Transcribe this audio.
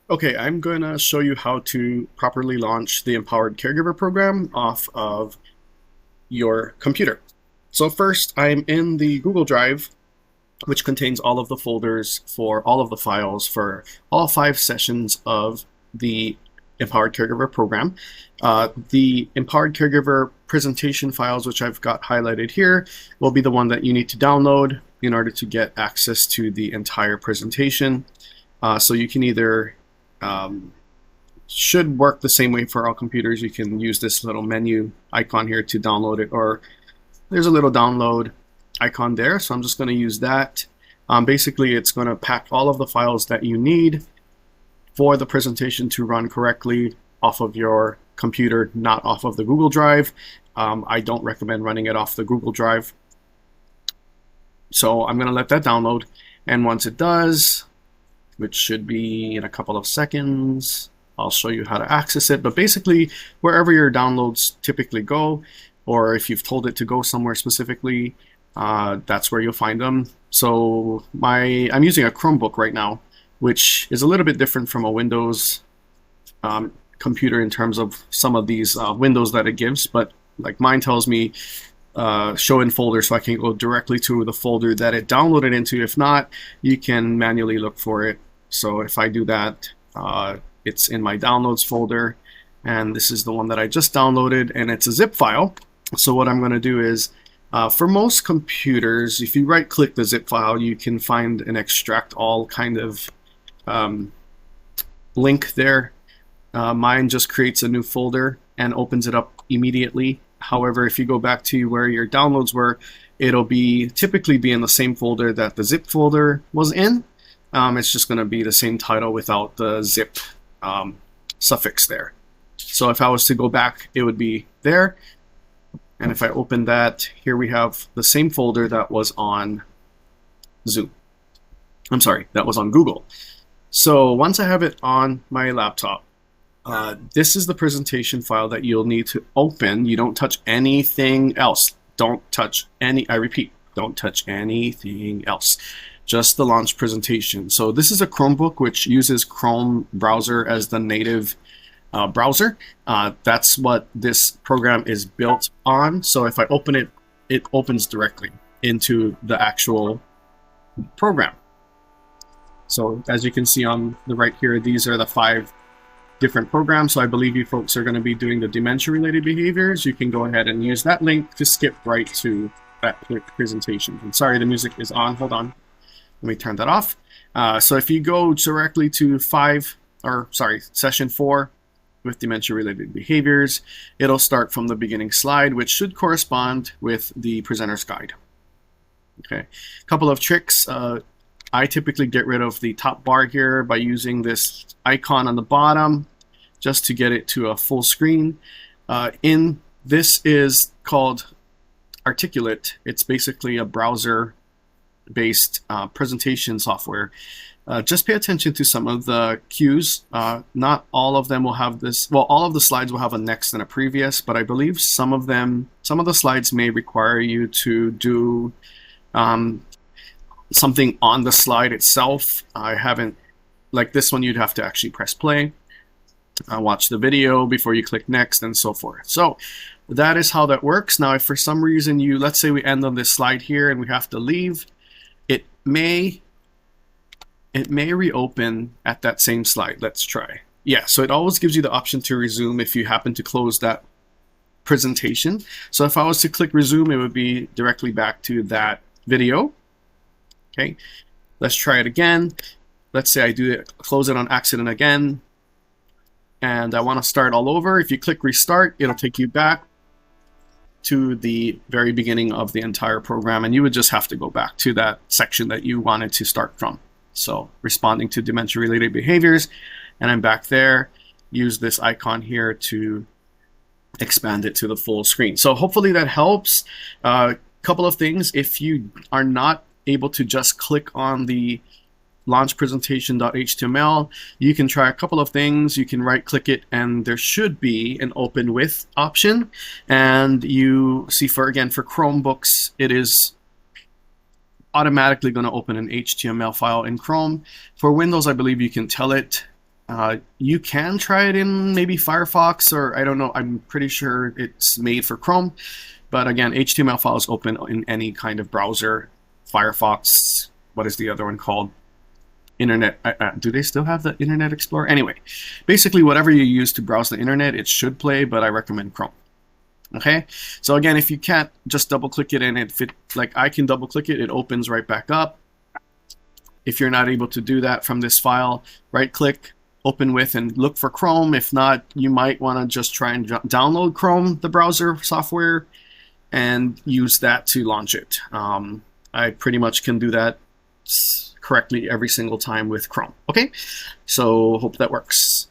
Okay, I'm going to show you how to properly launch the Empowered Caregiver program off of your computer. So first, I'm in the Google Drive, which contains all of the folders for all of the files for all 5 sessions of the Empowered Caregiver program. The Empowered Caregiver presentation files, which I've got highlighted here, will be the one that you need to download in order to get access to the entire presentation. So you can either should work the same way for all computers. You can use this little menu icon here to download it, or there's a little download icon there. So I'm just going to use that. Basically, it's going to pack all of the files that you need for the presentation to run correctly off of your computer, not off of the Google Drive. I don't recommend running it off the Google Drive. So I'm going to let that download. And once it does, which should be in a couple of seconds, I'll show you how to access it. But basically, wherever your downloads typically go, or if you've told it to go somewhere specifically, that's where you'll find them. So I'm using a Chromebook right now, which is a little bit different from a Windows computer in terms of some of these windows that it gives. But like mine tells me show in folder, so I can go directly to the folder that it downloaded into. If not, you can manually look for it. So if I do that, it's in my downloads folder, and this is the one that I just downloaded, and it's a zip file. So what I'm going to do is, for most computers, if you right click the zip file, you can find an extract all kind of link there. Mine just creates a new folder and opens it up immediately. However, if you go back to where your downloads were, it'll typically be in the same folder that the zip folder was in. It's just going to be the same title without the zip suffix there. So if I was to go back, it would be there. And if I open that, here we have the same folder that was on Zoom. I'm sorry, that was on Google. So once I have it on my laptop, this is the presentation file that you'll need to open. You don't touch anything else. Don't touch I repeat, don't touch anything else. Just the launch presentation. So this is a Chromebook, which uses Chrome browser as the native browser. That's what this program is built on. So if I open it, it opens directly into the actual program. So as you can see on the right here, these are the 5 different programs. So I believe you folks are going to be doing the dementia-related behaviors. You can go ahead and use that link to skip right to that presentation. And sorry, the music is on. Hold on. Let me turn that off. So if you go directly to session 4 with dementia-related behaviors, it'll start from the beginning slide, which should correspond with the presenter's guide. Okay, a couple of tricks. I typically get rid of the top bar here by using this icon on the bottom just to get it to a full screen. This is called Articulate. It's basically a browser-based presentation software. Just pay attention to some of the cues. Not all of them will have this. Well, all of the slides will have a next and a previous, but I believe some of the slides may require you to do something on the slide itself. I haven't, like this one, you'd have to actually press play, watch the video before you click next, and so forth. So that is how that works. Now, if for some reason let's say we end on this slide here and we have to leave, it may reopen at that same slide. Let's try. Yeah, so it always gives you the option to resume if you happen to close that presentation. So if I was to click resume, it would be directly back to that video. Okay, let's try it again. Let's say I close it on accident again, and I want to start all over. If you click restart, it'll take you back to the very beginning of the entire program, and you would just have to go back to that section that you wanted to start from. So responding to dementia-related behaviors, and I'm back there. Use this icon here to expand it to the full screen. So hopefully that helps. Couple of things. If you are not able to just click on the launch presentation.html, you can try a couple of things. You can right click it, and there should be an open with option. And you see, for Chromebooks, it is automatically going to open an HTML file in Chrome. For Windows, I believe you can tell it You can try it in maybe Firefox, or I don't know. I'm pretty sure it's made for Chrome. But again, HTML files open in any kind of browser. Firefox, what is the other one called? Internet. Do they still have the Internet Explorer? Anyway, basically whatever you use to browse the internet, it should play, but I recommend Chrome. Okay, so again, if you can't, just double click it and like I can double click it, it opens right back up. If you're not able to do that from this file, right click, open with, and look for Chrome. If not, you might want to just try and download Chrome, the browser software, and use that to launch it. I pretty much can do that correctly every single time with Chrome. Okay, so hope that works.